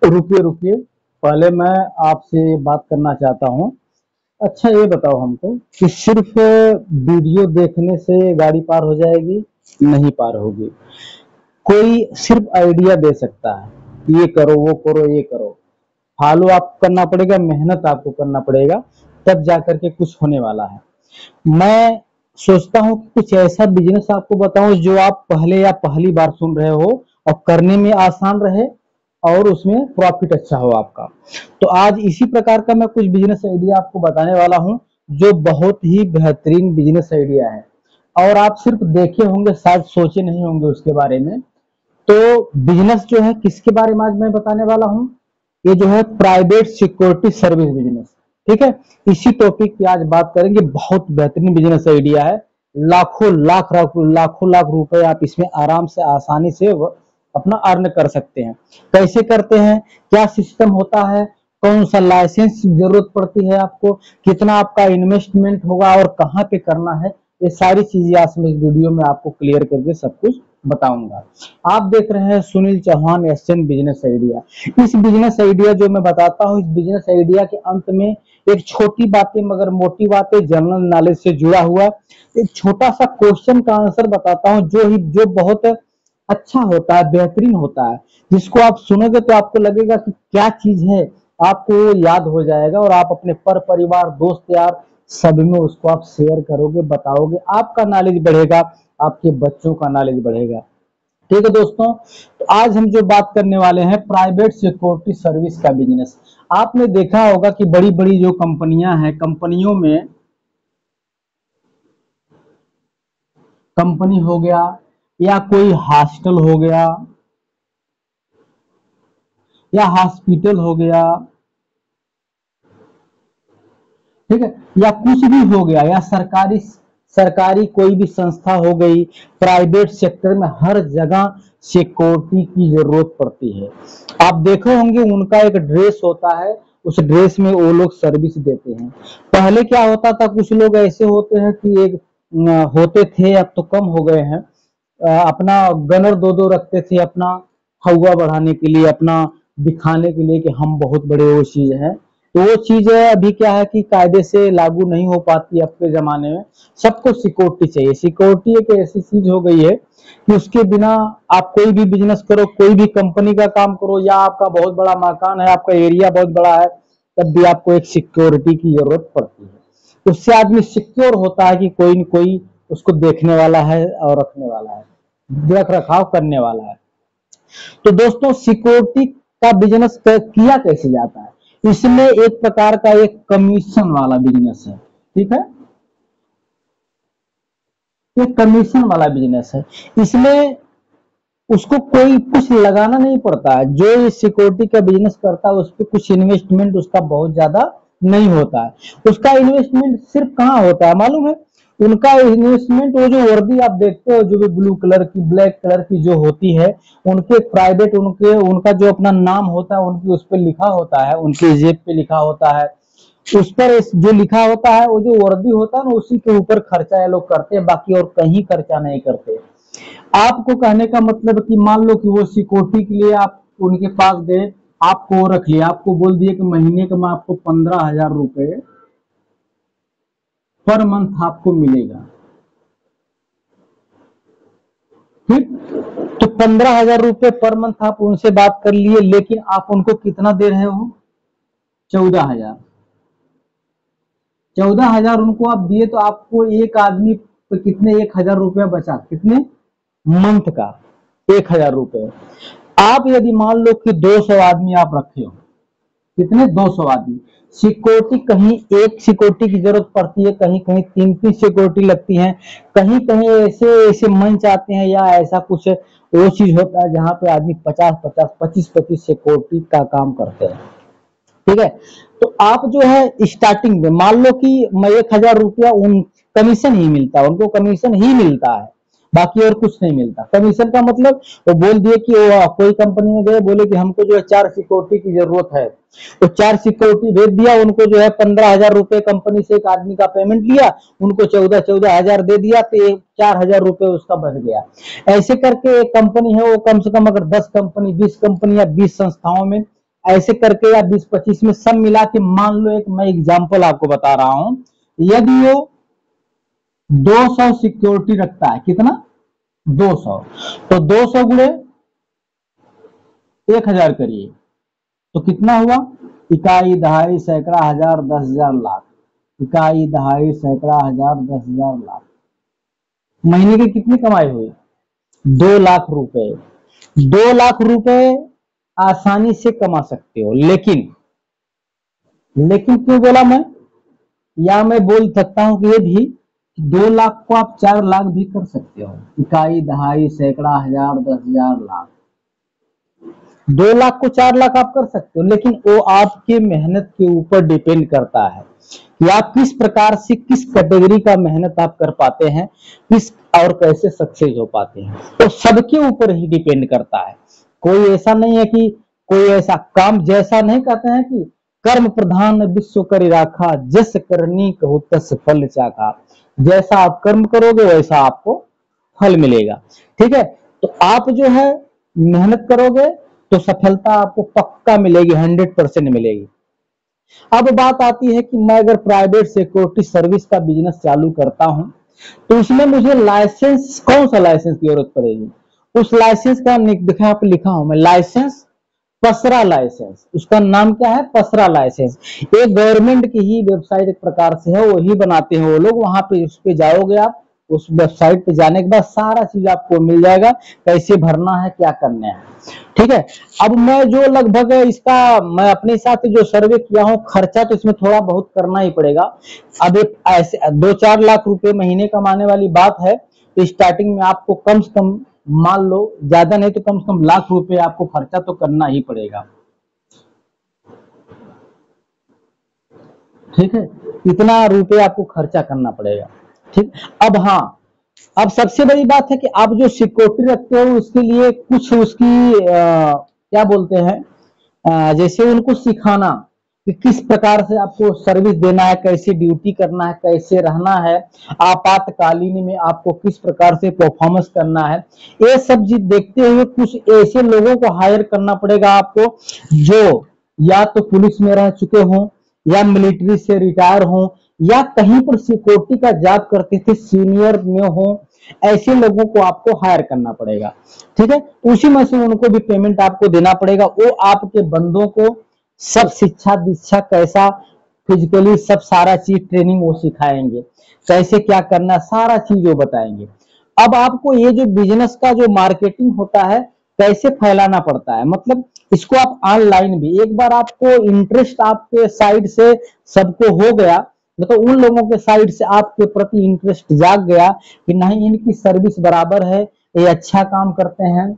रुकिए रुकिए, पहले मैं आपसे बात करना चाहता हूँ। अच्छा ये बताओ हमको कि सिर्फ वीडियो देखने से गाड़ी पार हो जाएगी? नहीं पार होगी। कोई सिर्फ आइडिया दे सकता है, ये करो वो करो ये करो। फॉलो आपको करना पड़ेगा, मेहनत आपको करना पड़ेगा, तब जाकर के कुछ होने वाला है। मैं सोचता हूँ कि कुछ ऐसा बिजनेस आपको बताऊं जो आप पहले या पहली बार सुन रहे हो और करने में आसान रहे और उसमें प्रॉफिट अच्छा हो आपका। तो आज इसी प्रकार का मैं कुछ बिजनेस आइडिया आपको बताने वाला हूं, जो बहुत ही बेहतरीन बिजनेस आइडिया है और आप सिर्फ देखे होंगे, शायद सोचे नहीं होंगे उसके बारे में। तो बिजनेस जो है किसके बारे में आज मैं बताने वाला हूँ, ये जो है प्राइवेट सिक्योरिटी सर्विस बिजनेस। ठीक है, इसी टॉपिक पे आज बात करेंगे। बहुत बेहतरीन बिजनेस आइडिया है। लाखों लाख रुपए आप इसमें आराम से आसानी से अपना अर्न कर सकते हैं। कैसे करते हैं, क्या सिस्टम होता है, कौन सा लाइसेंस की जरूरत पड़ती है आपको, कितना आपका इन्वेस्टमेंट होगा और कहाँ पे करना है, ये सारी चीजें आज मैं इस वीडियो में आपको क्लियर करके सब कुछ बताऊंगा। आप देख रहे हैं Sunil Chauhan SN business idea. इस बिजनेस आइडिया जो मैं बताता हूँ, इस बिजनेस आइडिया के अंत में एक छोटी बातें मगर मोटी बातें, जनरल नॉलेज से जुड़ा हुआ एक छोटा सा क्वेश्चन का आंसर बताता हूँ, जो बहुत अच्छा होता है, बेहतरीन होता है। जिसको आप सुनोगे तो आपको लगेगा कि क्या चीज है, आपको याद हो जाएगा और आप अपने पर परिवार दोस्त यार सब में उसको आप शेयर करोगे, बताओगे, आपका नॉलेज बढ़ेगा, आपके बच्चों का नॉलेज बढ़ेगा। ठीक है दोस्तों, तो आज हम जो बात करने वाले हैं प्राइवेट सिक्योरिटी सर्विस का बिजनेस। आपने देखा होगा कि बड़ी बड़ी जो कंपनियां हैं, कंपनियों में कंपनी हो गया या कोई हॉस्टल हो गया या हॉस्पिटल हो गया, ठीक है, या कुछ भी हो गया, या सरकारी सरकारी कोई भी संस्था हो गई, प्राइवेट सेक्टर में हर जगह सिक्योरिटी की जरूरत पड़ती है। आप देखे होंगे उनका एक ड्रेस होता है, उस ड्रेस में वो लोग सर्विस देते हैं। पहले क्या होता था, कुछ लोग ऐसे होते हैं कि एक होते थे, अब तो कम हो गए हैं, अपना गनर दो दो रखते थे, अपना हवा बढ़ाने के लिए, अपना दिखाने के लिए कि हम बहुत बड़े वो चीज है। तो वो चीज है अभी क्या है कि कायदे से लागू नहीं हो पाती अब के जमाने में। सबको सिक्योरिटी चाहिए। सिक्योरिटी एक ऐसी चीज हो गई है कि उसके बिना आप कोई भी बिजनेस करो, कोई भी कंपनी का काम करो, या आपका बहुत बड़ा मकान है, आपका एरिया बहुत बड़ा है, तब भी आपको एक सिक्योरिटी की जरूरत पड़ती है। उससे आदमी सिक्योर होता है कि कोई न कोई उसको देखने वाला है और रखने वाला है, रख रखाव करने वाला है। तो दोस्तों सिक्योरिटी का बिजनेस किया कैसे जाता है, इसमें एक प्रकार का एक कमीशन वाला बिजनेस है। ठीक है, ये कमीशन वाला बिजनेस है। इसमें उसको कोई कुछ लगाना नहीं पड़ता है। जो ये सिक्योरिटी का बिजनेस करता है उस पर कुछ इन्वेस्टमेंट उसका बहुत ज्यादा नहीं होता है। उसका इन्वेस्टमेंट सिर्फ कहाँ होता है मालूम है, उनका इन्वेस्टमेंट वो जो वर्दी आप देखते हो, जो भी ब्लू कलर की ब्लैक कलर की जो होती है, उनके प्राइवेट उनके उनका जो अपना नाम होता है उनकी उस पर लिखा होता है, उनके जेब पे लिखा होता है, उस पर जो लिखा होता है, वो जो वर्दी होता है ना, उसी के ऊपर खर्चा ये लोग करते हैं, बाकी और कहीं खर्चा नहीं करते। आपको कहने का मतलब कि मान लो कि वो सिक्योरिटी के लिए आप उनके पास गए, आपको रख लिया, आपको बोल दिए कि महीने का मैं आपको 15,000 रुपए पर मंथ आपको मिलेगा। ठीक, तो 15,000 रुपए पर मंथ आप उनसे बात कर लिए, लेकिन आप उनको कितना दे रहे हो, 14,000। 14,000 उनको आप दिए तो आपको एक आदमी पे कितने, 1,000 रुपया बचा, कितने मंथ का, 1,000 रुपए। आप यदि मान लो कि 200 आदमी आप रखे हो, कितने, 200 आदमी, सिक्योरिटी कहीं एक सिक्योरिटी की जरूरत पड़ती है, कहीं कहीं तीन तीन सिक्योरिटी लगती है, कहीं कहीं ऐसे ऐसे मंच आते हैं या ऐसा कुछ वो चीज होता है जहां पे आदमी 50-50 25-25 सिक्योरिटी का काम करते हैं। ठीक है, तो आप जो है स्टार्टिंग में मान लो कि मैं 1,000 रुपया उन कमीशन ही मिलता है, उनको कमीशन ही मिलता है, बाकी और कुछ नहीं मिलता। कमीशन का मतलब वो बोल दिए कि वो कोई कंपनी में गए, बोले कि हमको जो है 4 सिक्योरिटी की जरूरत है, तो 4 सिक्योरिटी भेज दिया उनको, जो है 15,000 रुपए कंपनी से एक आदमी का पेमेंट लिया, उनको 14-14,000 दे दिया, तो 4,000 रुपए उसका बच गया। ऐसे करके एक कंपनी है वो कम से कम अगर 10 कंपनी 20 कंपनी या 20 संस्थाओं में ऐसे करके या 20-25 में सब मिला के, मान लो एक मैं एग्जांपल आपको बता रहा हूं, यदि वो 200 सिक्योरिटी रखता है, कितना 200, तो 200 गुणे 1000 करिए तो कितना हुआ, इकाई दहाई सैकड़ा हजार 10,000 लाख, इकाई दहाई सैकड़ा हजार 10,000 लाख, महीने की कितनी कमाई हुई, 2 लाख रुपए। 2 लाख रुपए आसानी से कमा सकते हो, लेकिन क्यों बोला मैं, या मैं बोल सकता हूं कि ये भी 2 लाख को आप 4 लाख भी कर सकते हो, इकाई दहाई सैकड़ा हजार 10,000 लाख, 2 लाख को 4 लाख आप कर सकते हो, लेकिन वो आपके मेहनत के ऊपर डिपेंड करता है कि आप किस प्रकार से, किस कैटेगरी का मेहनत आप कर पाते हैं, किस और कैसे सक्सेस हो पाते हैं, तो सबके ऊपर ही डिपेंड करता है। कोई ऐसा नहीं है कि कोई ऐसा काम, जैसा नहीं कहते हैं कि कर्म प्रधान विश्व करि राखा, जस करनी कहो तस फल चाखा, जैसा आप कर्म करोगे वैसा आपको फल मिलेगा। ठीक है, तो आप जो है मेहनत करोगे तो सफलता आपको पक्का मिलेगी, 100% मिलेगी। अब बात आती है कि मैं अगर प्राइवेट सिक्योरिटी सर्विस का बिजनेस चालू करता हूं तो उसमें मुझे लाइसेंस, कौन सा लाइसेंस की जरूरत पड़ेगी, उस लाइसेंस का दिखा पे लिखा हूं मैं, लाइसेंस पसरा लाइसेंस, उसका नाम क्या है, पसरा लाइसेंस। एक गवर्नमेंट की ही वेबसाइट एक प्रकार से है, वही बनाते हैं वो लोग, वहां पे उस पे जाओगे आप, उस वेबसाइट पे जाने के बाद सारा चीज आपको मिल जाएगा, कैसे भरना है, क्या करना है। ठीक है, अब मैं जो लगभग इसका मैं अपने हिसाब से जो सर्वे किया हूं, खर्चा तो इसमें थोड़ा बहुत करना ही पड़ेगा। अब एक ऐसे 2-4 लाख रुपए महीने कमाने वाली बात है, तो स्टार्टिंग में आपको कम से कम, मान लो ज्यादा नहीं तो कम से कम लाख रुपए आपको खर्चा तो करना ही पड़ेगा। ठीक है, इतना रुपए आपको खर्चा करना पड़ेगा। ठीक, अब हाँ, अब सबसे बड़ी बात है कि आप जो सिक्योरिटी रखते हो उसके लिए कुछ उसकी क्या बोलते हैं, जैसे उनको सिखाना कि किस प्रकार से आपको सर्विस देना है, कैसे ड्यूटी करना है, कैसे रहना है, आपातकालीन में आपको किस प्रकार से परफॉर्मेंस करना है, ये सब चीज देखते हुए कुछ ऐसे लोगों को हायर करना पड़ेगा आपको जो या तो पुलिस में रह चुके हों, या मिलिट्री से रिटायर हों, या कहीं पर सिक्योरिटी का जॉब करते थे सीनियर में हो, ऐसे लोगों को आपको हायर करना पड़ेगा। ठीक है, उसी में से उनको भी पेमेंट आपको देना पड़ेगा, वो आपके बंदों को सब शिक्षा दीक्षा कैसा, फिजिकली सब सारा चीज ट्रेनिंग वो सिखाएंगे, कैसे क्या करना, सारा चीज वो बताएंगे। अब आपको ये जो बिजनेस का जो मार्केटिंग होता है कैसे फैलाना पड़ता है, मतलब इसको आप ऑनलाइन भी, एक बार आपको इंटरेस्ट आपके साइड से सबको हो गया, मतलब उन लोगों के साइड से आपके प्रति इंटरेस्ट जाग गया कि नहीं इनकी सर्विस बराबर है, ये अच्छा काम करते हैं,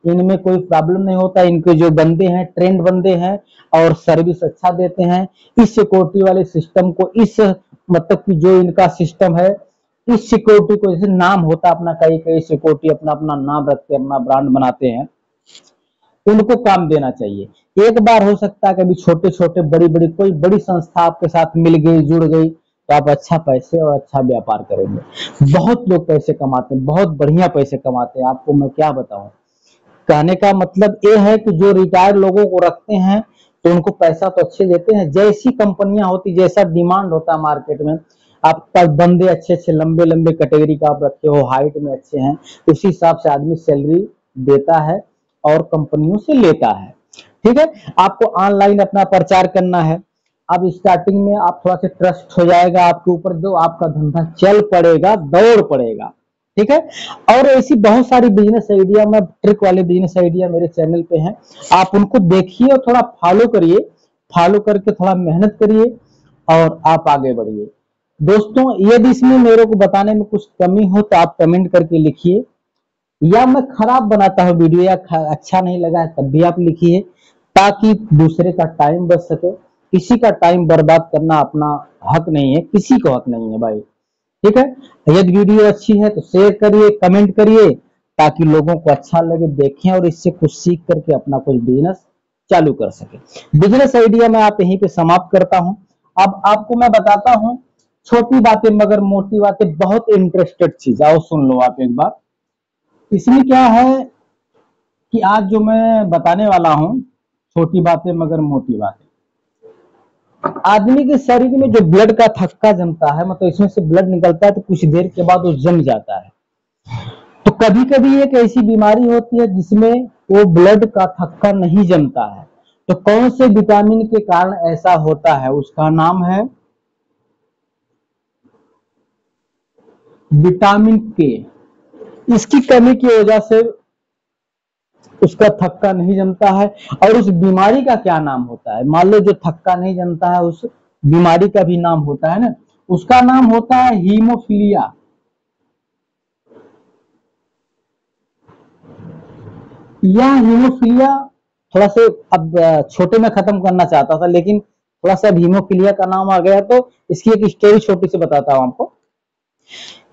इनमें कोई प्रॉब्लम नहीं होता, इनके जो बंदे हैं ट्रेंड बंदे हैं और सर्विस अच्छा देते हैं, इस सिक्योरिटी वाले सिस्टम को, इस मतलब कि जो इनका सिस्टम है, इस सिक्योरिटी को, जैसे नाम होता है अपना, कई कई सिक्योरिटी अपना अपना नाम रखते हैं, अपना ब्रांड बनाते हैं, उनको काम देना चाहिए। एक बार हो सकता है कभी छोटे छोटे बड़ी बड़ी कोई बड़ी संस्था आपके साथ मिल गई, जुड़ गई, तो आप अच्छा पैसे और अच्छा व्यापार करेंगे। बहुत लोग पैसे कमाते हैं, बहुत बढ़िया पैसे कमाते हैं, आपको मैं क्या बताऊं। कहने का मतलब ये है कि जो रिटायर्ड लोगों को रखते हैं तो उनको पैसा तो अच्छे देते हैं, जैसी कंपनियां होती, जैसा डिमांड होता है मार्केट में, आपका बंदे अच्छे अच्छे लंबे लंबे कैटेगरी का आप रखते हो, हाइट में अच्छे हैं, उसी हिसाब से आदमी सैलरी देता है और कंपनियों से लेता है। ठीक है, आपको ऑनलाइन अपना प्रचार करना है। अब स्टार्टिंग में आप थोड़ा सा ट्रस्ट हो जाएगा आपके ऊपर, जो आपका धंधा चल पड़ेगा, दौड़ पड़ेगा। ठीक है, और ऐसी बहुत सारी बिजनेस आइडिया, मैं ट्रिक वाले बिजनेस आइडिया मेरे चैनल पे हैं, आप उनको देखिए और थोड़ा फॉलो करिए, फॉलो करके थोड़ा मेहनत करिए और आप आगे बढ़िए। दोस्तों, यदि इसमें मेरे को बताने में कुछ कमी हो तो आप कमेंट करके लिखिए, या मैं खराब बनाता हूँ वीडियो, या अच्छा नहीं लगा है तब भी आप लिखिए, ताकि दूसरे का टाइम बच सके। किसी का टाइम बर्बाद करना अपना हक नहीं है, किसी को हक नहीं है भाई। ठीक है, यदि वीडियो अच्छी है तो शेयर करिए, कमेंट करिए, ताकि लोगों को अच्छा लगे, देखें और इससे कुछ सीख करके अपना कुछ बिजनेस चालू कर सके। बिजनेस आइडिया मैं आप यहीं पे समाप्त करता हूं। अब आपको मैं बताता हूं छोटी बातें मगर मोटी बातें, बहुत इंटरेस्टेड चीज, आओ सुन लो आप एक बार। इसमें क्या है कि आज जो मैं बताने वाला हूं, छोटी बातें मगर मोटी बातें। आदमी के शरीर में जो ब्लड का थक्का जमता है, मतलब इसमें से ब्लड निकलता है तो कुछ देर के बाद वो जम जाता है। तो कभी कभी एक ऐसी बीमारी होती है जिसमें वो ब्लड का थक्का नहीं जमता है। तो कौन से विटामिन के कारण ऐसा होता है, उसका नाम है विटामिन के। इसकी कमी की वजह से उसका थक्का नहीं जमता है। और उस बीमारी का क्या नाम होता है? मान लो जो थक्का नहीं जमता है, उस बीमारी का भी नाम होता है ना, उसका नाम होता है हीमोफीलिया। यह हीमोफीलिया थोड़ा सा अब छोटे में खत्म करना चाहता था, लेकिन थोड़ा सा हीमोफीलिया का नाम आ गया तो इसकी एक स्टोरी छोटी सी बताता हूं आपको।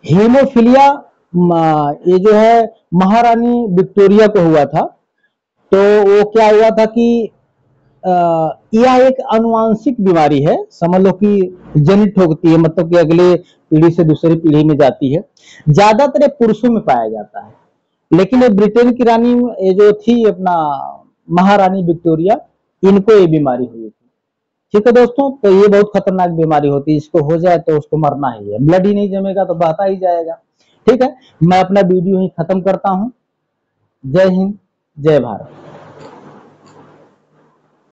हीमोफीलिया ये जो है महारानी विक्टोरिया को हुआ था। तो वो क्या हुआ था कि यह एक अनुवांशिक बीमारी है, समझ लो कि जेनेटिक होती है, मतलब कि अगले पीढ़ी से दूसरी पीढ़ी में जाती है। ज्यादातर पुरुषों में पाया जाता है, लेकिन ये ब्रिटेन की रानी ये जो थी अपना महारानी विक्टोरिया, इनको ये बीमारी हुई थी। ठीक है दोस्तों, तो ये बहुत खतरनाक बीमारी होती है, इसको हो जाए तो उसको मरना ही है, ब्लड ही नहीं जमेगा तो बहता ही जाएगा। ठीक है, मैं अपना वीडियो ही खत्म करता हूं। जय हिंद, जय भारत।